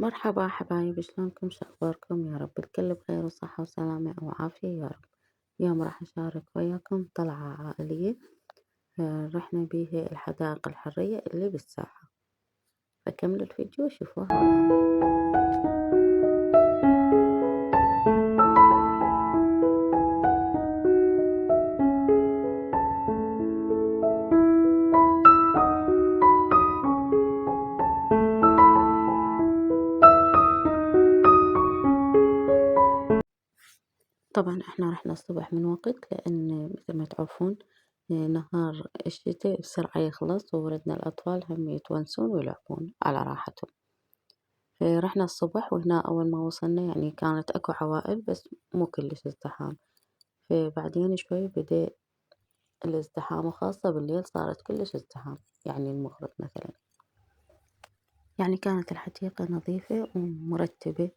مرحبا حبايبي، شلونكم؟ شو أخباركم؟ يا رب الكل بخير وصحة وسلامة وعافية يا رب. اليوم راح أشارك وياكم طلعة عائلية. رحنا بيها الحدائق الحرية اللي بالساحة، فكملوا الفيديو وشوفوها ويانا. طبعا احنا رحنا الصبح من وقت، لأن مثل ما تعرفون نهار الشتاء بسرعة يخلص، ووردنا الأطفال هم يتونسون ويلعبون على راحتهم. فرحنا الصبح، وهنا أول ما وصلنا يعني كانت أكو عوائل بس مو كلش ازدحام. فبعدين شوي بدأ الازدحام، وخاصة بالليل صارت كلش ازدحام، يعني المغرب مثلا. يعني كانت الحديقة نظيفة ومرتبة،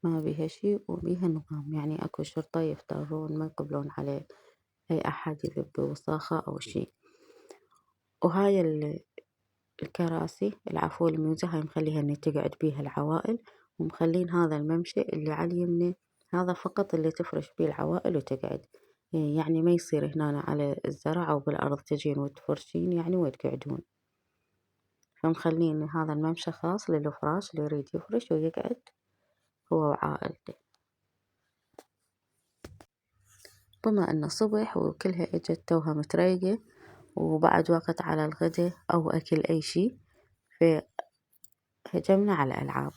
ما بيها شي وبيها نظام، يعني اكو شرطة يفترون ما يقبلون على اي احد يذب بوساخة او شي. وهاي الكراسي العفو الميوزة هاي مخليها اني تقعد بيها العوائل، ومخلين هذا الممشى اللي على اليمنى هذا فقط اللي تفرش بيه العوائل وتقعد. يعني ما يصير هنا على الزرع او بالارض تجين وتفرشين يعني وتقعدون. فمخلين هذا الممشى خاص للفراش اللي يريد يفرش ويقعد هو وعائلته. بما انه صبح وكلها اجت توها متريقة وبعد وقت على الغداء او اكل اي شي، فهجمنا على الالعاب.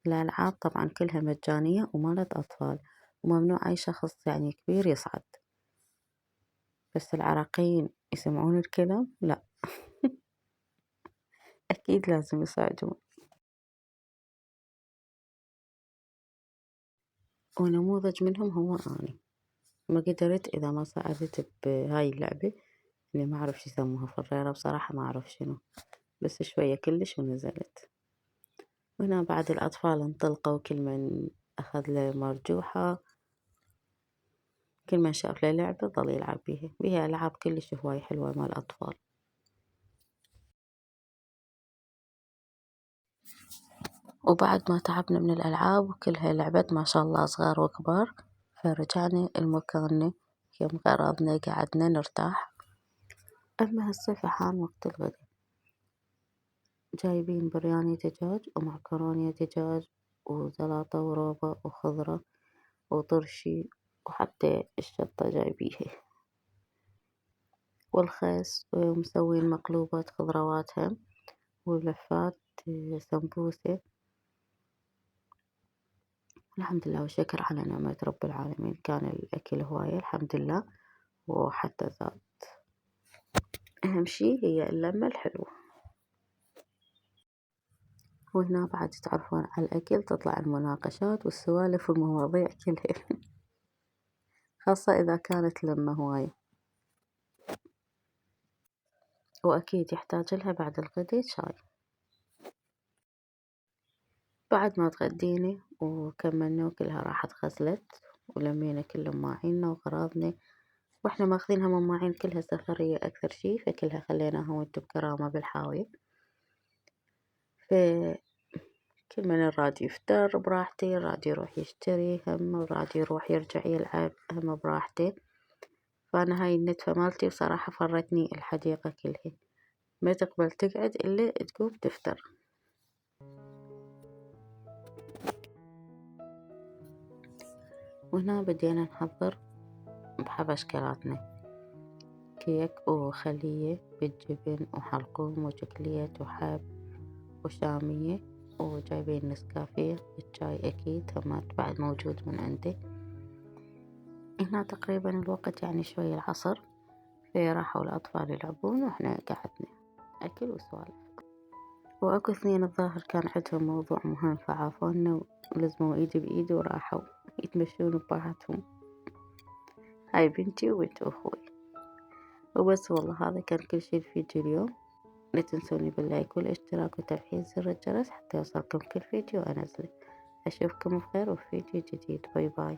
الالعاب طبعا كلها مجانية ومالت اطفال، وممنوع اي شخص يعني كبير يصعد، بس العراقيين يسمعون الكلام لا. اكيد لازم يصعدون. ونموذج منهم هو اني، ما قدرت إذا ما صعدت بهاي اللعبة اللي ما أعرف شو يسموها، فريرة بصراحة ما أعرف شنو، بس شوية كلش ونزلت. وهنا بعد الأطفال انطلقوا، كل من أخذ له مرجوحة، كل من شاف له لعبة ظل يلعب بيها. بيها ألعاب كلش هواي حلوة مال الأطفال. وبعد ما تعبنا من الألعاب وكلها لعبت ما شاء الله صغار وكبار، فرجعنا المكاننا يوم غرضنا قعدنا نرتاح. أما هسه فحان وقت الغد، جايبين برياني دجاج ومعكرونة دجاج وسلطة وربع وخضرة وطرشي، وحتى الشطة جايبيها والخس، ومسوين مقلوبات خضروات هم ولفات سمبوسة. الحمد لله والشكر على نعمة رب العالمين، كان الأكل هواية الحمد لله، وحتى زاد. أهم شي هي اللمة الحلوة. وهنا بعد تعرفون على الأكل تطلع المناقشات والسوالف والمواضيع كلها. خاصة إذا كانت لمة هواية. وأكيد يحتاج لها بعد الغدا شاي. بعد ما تغدينا وكملنا وكلها راحت غسلت، ولمينا كل مواعيننا وغراضنا، واحنا ماخذينها مواعين كلها سفرية أكثر شي، فكلها خليناها ود بكرامة بالحاوية. فكل من الراد يفتر براحته، الراد يروح يشتري هم، الراد يروح يرجع يلعب هم براحته. فأنا هاي النتفة مالتي بصراحة فرتني الحديقة كلها، ما تقبل تقعد إلا تقوم تفتر. وهنا بدينا نحضر بحبشكلاتنا، كيك وخلية بالجبن وحلقوم وشوكليت وحب وشامية، وجايبين نسكافيه، الشاي أكيد همات بعد موجود من عنده. هنا تقريبا الوقت يعني شوي العصر، فراحوا الأطفال يلعبون وإحنا قعدنا أكل وسوالف. وأكو اثنين الظاهر كان عندهم موضوع مهم فعافونا ولزموا إيدي بإيدي وراحوا يتمشون بباحتهم. هاي بنتي وبنت أخوي. وبس والله هذا كان كل شي الفيديو اليوم. لا تنسوني باللايك والاشتراك وتفعيل زر الجرس حتى يوصلكم كل فيديو أنزله. أشوفكم بخير وفي فيديو جديد. باي باي.